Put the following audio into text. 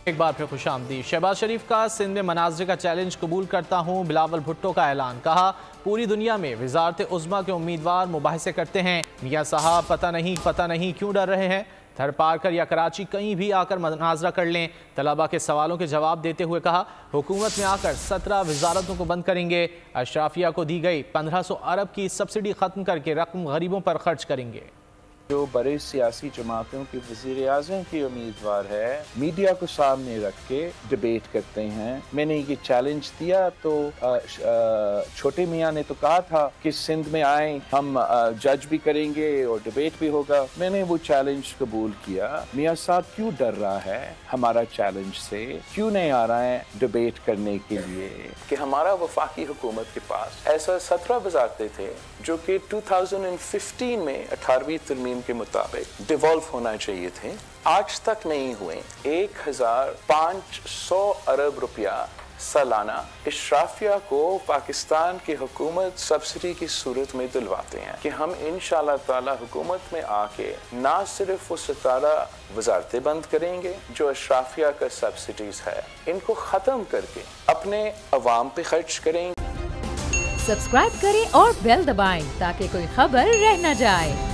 ایک بار پھر خوش آمدید۔ شہباز شریف کا سندھ میں مناظر کا چیلنج قبول کرتا ہوں، بلاول بھٹو کا اعلان۔ کہا پوری دنیا میں وزارت عظمیٰ کے امیدوار مباحثے کرتے ہیں، میاں صاحب پتہ نہیں کیوں ڈر رہے ہیں؟ تھر پار کر یا کراچی کہیں بھی آ کر مناظرہ کر لیں۔ طلبہ کے سوالوں کے جواب دیتے ہوئے کہا حکومت میں آ کر 17 وزارتوں کو بند کریں گے، اشرافیہ کو دی گئی 1500 ارب کی سبسڈی ختم کر کے رقم غریبوں پر خرچ کریں گے۔ جو بڑے سیاسی جماعتوں کے وزیر اعظم کی امیدوار ہے، میڈیا کو سامنے رکھ کے ڈیبیٹ کرتے ہیں۔ میں نے یہ چیلنج دیا تو چھوٹے میاں نے تو کہا تھا کہ سندھ میں آئیں، ہم جج بھی کریں گے اور ڈیبیٹ بھی ہوگا۔ میں نے وہ چیلنج قبول کیا۔ میاں صاحب کیوں ڈر رہا ہے ہمارا چیلنج سے؟ کیوں نہیں آ رہا ہے ڈیبیٹ کرنے کے لیے؟ کہ ہمارا وفاقی حکومت کے پاس ایسا 17 وزارتیں تھے جو کہ 2015 میں 18ویں ترمیم کے مطابق ڈیوالو ہونا چاہیے تھے، آج تک نہیں ہوئے۔ 1500 ارب روپیہ سالانہ اشرافیہ کو پاکستان کی حکومت سبسڈی کی صورت میں دلواتے ہیں کہ ہم انشاءاللہ تعالی حکومت میں آ کے نہ صرف وہ 17 وزارتیں بند کریں گے جو اشرافیہ کا سبسڈیز ہے، ان کو ختم کر کے اپنے عوام پہ خرچ کریں گے۔ سبسکرائب کریں اور بیل دبائیں تاکہ کوئی خبر رہ نہ جائے۔